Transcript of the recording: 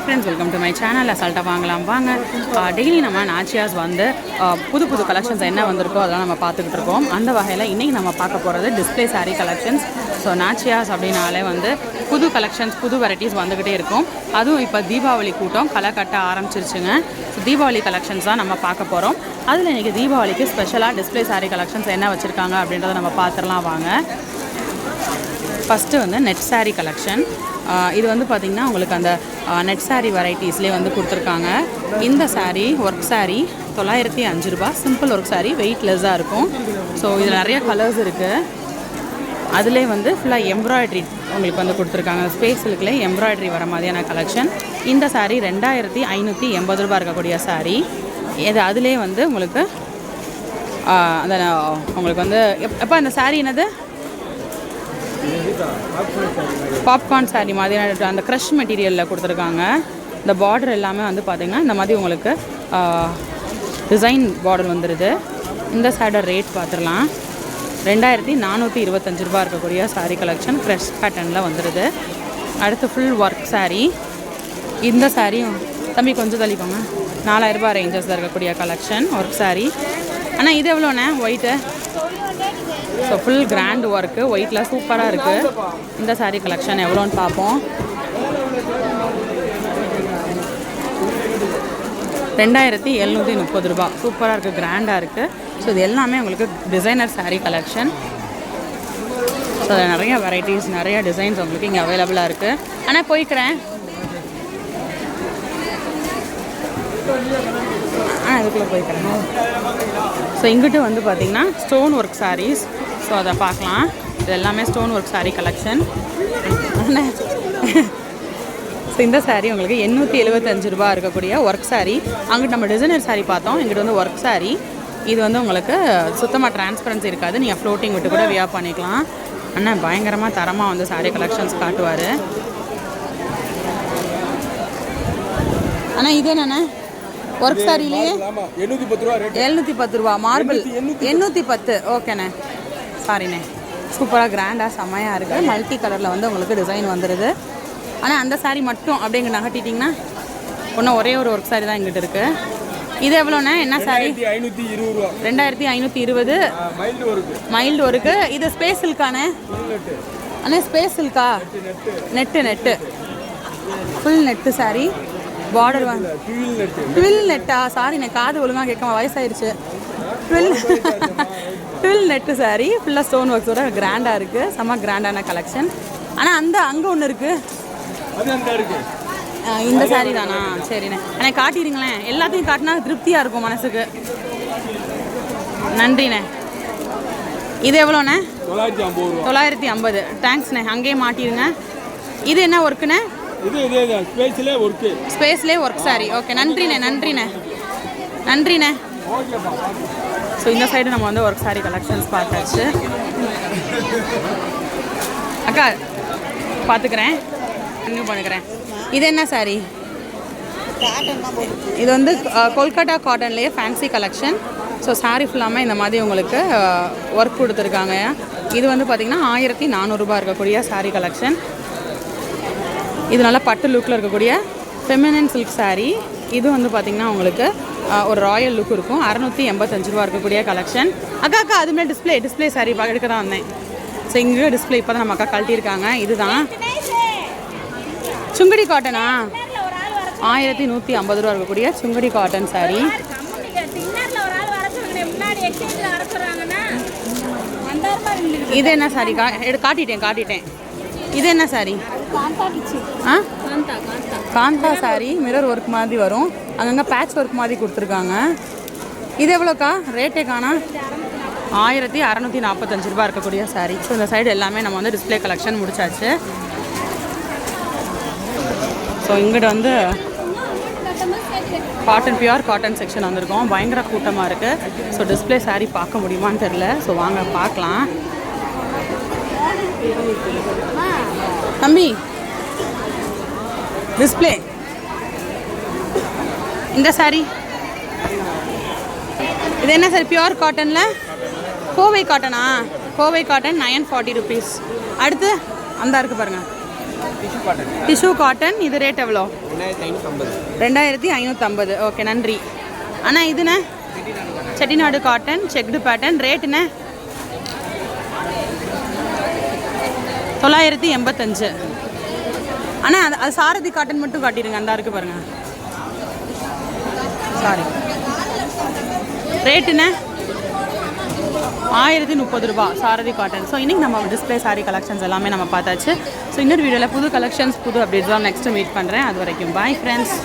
Friends, welcome to my channel. அசால்ட்டாக வாங்கலாம் வாங்க. டெய்லி நம்ம நாச்சியாஸ் வந்து புது புது கலெக்ஷன்ஸ் என்ன வந்திருக்கோ அதெல்லாம் நம்ம பார்த்துக்கிட்டு இருக்கோம். அந்த வகையில் இன்றைக்கி நம்ம பார்க்க போகிறது டிஸ்பிளே சாரீ கலெக்ஷன்ஸ். ஸோ நாச்சியாஸ் அப்படின்னாலே வந்து புது கலெக்ஷன்ஸ், புது வெரைட்டிஸ் வந்துக்கிட்டே இருக்கும். அதுவும் இப்போ தீபாவளி கூட்டம் களை கட்ட ஆரம்பிச்சிருச்சுங்க. ஸோ தீபாவளி கலெக்ஷன்ஸ் தான் நம்ம பார்க்க போகிறோம். அதில் இன்றைக்கி தீபாவளிக்கு ஸ்பெஷலாக டிஸ்பிளே சாரீ கலெக்ஷன்ஸ் என்ன வச்சுருக்காங்க அப்படின்றத நம்ம பார்த்துடலாம் வாங்க. ஃபஸ்ட்டு வந்து நெட் சாரீ கலெக்ஷன். இது வந்து பார்த்திங்கன்னா உங்களுக்கு அந்த நெட் சாரீ வெரைட்டிஸ்லேயே வந்து கொடுத்துருக்காங்க. இந்த சாரீ ஒர்க் சாரீ 905 ரூபா. சிம்பிள் ஒர்க் சாரீ, வெயிட்லெஸ்ஸாக இருக்கும். ஸோ இதில் நிறைய கலர்ஸ் இருக்குது. அதிலே வந்து ஃபுல்லாக எம்ப்ராய்ட்ரி உங்களுக்கு வந்து கொடுத்துருக்காங்க. ஸ்பேஸ் சில்க்லேயே எம்ப்ராய்ட்ரி வர மாதிரியான கலெக்ஷன். இந்த சாரீ 2580 ரூபா இருக்கக்கூடிய சாரீ. இது அதிலே வந்து உங்களுக்கு அந்த உங்களுக்கு வந்து எப்போ அந்த சாரீ என்னது பாப்கார்ன் சாரீ மாதிரி அந்த க்ரஷ் மெட்டீரியலில் கொடுத்துருக்காங்க. இந்த பார்டர் எல்லாமே வந்து பார்த்திங்கன்னா இந்த மாதிரி உங்களுக்கு டிசைன் பார்டர் வந்துடுது. இந்த சாரியோட ரேட் பார்த்துடலாம். 2425 ரூபா இருக்கக்கூடிய சாரீ கலெக்ஷன் க்ரஷ் பேட்டர்னில் வந்துடுது. அடுத்து ஃபுல் ஒர்க் சாரீ. இந்த சாரியும் தம்பி கொஞ்சம் தள்ளிக்கோங்க. 4000 ரூபா ரேஞ்சஸில் இருக்கக்கூடிய கலெக்ஷன் ஒர்க் சாரீ. ஆனால் இது எவ்வளோண்ணே white? So full grand work, ஒயிட்டில் சூப்பராக இருக்குது. இந்த சாரீ கலெக்ஷன் எவ்வளோன்னு பார்ப்போம். 2730 ரூபா. சூப்பராக இருக்குது, கிராண்டாக இருக்குது. ஸோ இது எல்லாமே உங்களுக்கு டிசைனர் சாரீ கலெக்ஷன். ஸோ அதில் நிறைய வெரைட்டிஸ், நிறைய டிசைன்ஸ் உங்களுக்கு இங்கே அவைலபிளாக இருக்குது. ஆனால் போய்க்கிறேன். இதுக்குள்ளே போய்க்கிறேன். ஸோ இங்கிட்ட வந்து பார்த்திங்கன்னா ஸ்டோன் ஒர்க் சாரீஸ். ஸோ அதை பார்க்கலாம். இது எல்லாமே stone work sari collection. So இந்த சாரீ உங்களுக்கு 875 ரூபா இருக்கக்கூடிய ஒர்க் சாரீ. அங்கிட்டு நம்ம டிசைனர் சாரீ பார்த்தோம், இங்கிட்ட வந்து ஒர்க் சாரீ. இது வந்து உங்களுக்கு சுத்தமாக டிரான்ஸ்பரன்சி இருக்காது, நீங்கள் ஃப்ளோட்டிங் விட்டு கூட வியா பண்ணிக்கலாம். ஆனால் பயங்கரமாக தரமாக வந்து சாரீ கலெக்ஷன்ஸ் காட்டுவார். ஆனால் இது என்னென்ன ஒர்க் சாரிலேயே 710 ரூபா. மார்பிள் 810. ஓகேண்ணே, சாரிண்ணே. சூப்பராக கிராண்டாக செம்மையாக இருக்குது. மல்டி கலரில் வந்து உங்களுக்கு டிசைன் வந்துடுது. ஆனால் அந்த சாரீ மட்டும் அப்படிங்க நகட்டிட்டிங்கன்னா ஒன்றும் ஒரே ஒரு ஒர்க் சாரீ தான் எங்கிட்ட இருக்குது. இது எவ்வளோண்ணே? என்ன சாரீ? 2520. Mild work. இது ஸ்பேஸ் சில்காண்ணே? அண்ணே ஸ்பேஸ் சில்கா? Net full net sari. Border வந்து ட்வில் நெட்டா? சாரி, நான் காது ஒழுங்காக கேட்காம வயசாயிருச்சு. ட்வில் நெட்டு சாரீ ஃபுல்லாக ஸ்டோன் ஒர்க்ஸோட கிராண்டாக இருக்குது. செம்ம கிராண்டான கலெக்ஷன். ஆனால் அங்கே ஒன்று இருக்குது. இந்த சாரீ தானா? சரிண்ணே, ஆனால் காட்டிடுங்களேன். எல்லாத்தையும் காட்டினா திருப்தியாக இருக்கும் மனசுக்கு. நன்றிண்ணே. இது எவ்வளோண்ணே? 950. தேங்க்ஸ்ண்ணே. அங்கேயே மாட்டிடுங்க. இது என்ன ஒர்க்குண்ணே? ஸ்பேஸ்லே ஒர்க் சாரி. ஓகே, நன்றிண்ணே. ஸோ இந்த சைடு நம்ம வந்து ஒர்க் சாரி கலெக்ஷன்ஸ் பார்த்தாச்சு. அக்கா பார்த்துக்கிறேன், கன்டினியூ பண்ணிக்கிறேன். இது என்ன சாரி? இது வந்து கொல்கட்டா காட்டன்லேயே ஃபேன்சி கலெக்ஷன். ஸோ சாரீ ஃபுல்லாமே இந்த மாதிரி உங்களுக்கு ஒர்க் கொடுத்துருக்காங்க. இது வந்து பார்த்திங்கன்னா 1400 ரூபா இருக்கக்கூடிய சாரீ கலெக்ஷன். இது நல்லா பட்டு லுக்கில் இருக்கக்கூடிய ஃபெமினின் சில்க் சாரீ. இது வந்து பார்த்திங்கன்னா உங்களுக்கு ஒரு ராயல் லுக் இருக்கும். 685 ரூபா இருக்கக்கூடிய கலெக்ஷன். அக்கா அது மேலே டிஸ்பிளே சாரீ எடுக்க தான் வந்தேன். ஸோ இங்கே டிஸ்பிளே இப்போ தான் நம்ம அக்கா கழட்டியிருக்காங்க. இதுதான் சுங்கடி காட்டனா? 1150 ரூபா இருக்கக்கூடிய சுங்கடி காட்டன் சாரீ. இது என்ன சாரீ? காட்டிட்டேன். இது என்ன சாரீ? காந்தா சாரீ. மிரர் ஒர்க் மாதிரி வரும், அங்கங்கே பேட்ச் ஒர்க் மாதிரி கொடுத்துருக்காங்க. இது எவ்வளோக்கா? ரேட்டே காணா. 1645 ரூபா இருக்கக்கூடிய சாரீ. ஸோ இந்த சைடு எல்லாமே நம்ம வந்து டிஸ்பிளே கலெக்ஷன் முடிச்சாச்சு. ஸோ இங்கிட்ட வந்து பியூர் காட்டன் செக்ஷன் வந்திருக்கோம். பயங்கர கூட்டமாக இருக்குது. ஸோ டிஸ்பிளே சாரீ பார்க்க முடியுமான்னு தெரில. ஸோ வாங்க பார்க்கலாம். தம்பி டிஸ்பிளே இந்த சாரீ இது என்ன சார்? பியூர் காட்டனில் கோவை காட்டனா? Kovai cotton 940 rupees. அடுத்து அந்த இருக்குது பாருங்கள், டிஷ்யூ காட்டன் இது ரேட் எவ்வளோ? 2550. 2550. ஓகே, நன்றி அண்ணா. இதுண்ணே செட்டிநாடு காட்டன் செக்டு பேட்டர்ன் ரேட்டுண்ணே 985. அண்ணா அது சாரதி காட்டன் மட்டும் காட்டிடுங்க, அந்த இருக்குது பாருங்கள். சாரி, ரேட்டுண்ணே 1030 ரூபா சாரதி காட்டன். ஸோ இன்றைக்கி நம்ம டிஸ்பிளே சாரீ கலெக்ஷன்ஸ் எல்லாமே நம்ம பார்த்தாச்சு. ஸோ இன்னொரு வீடியோவில் புது கலெக்ஷன்ஸ் புது அப்டேட்ஸ்லாம் நெக்ஸ்ட்டு மீட் பண்ணுறேன். அது வரைக்கும் பாய் ஃப்ரெண்ட்ஸ்.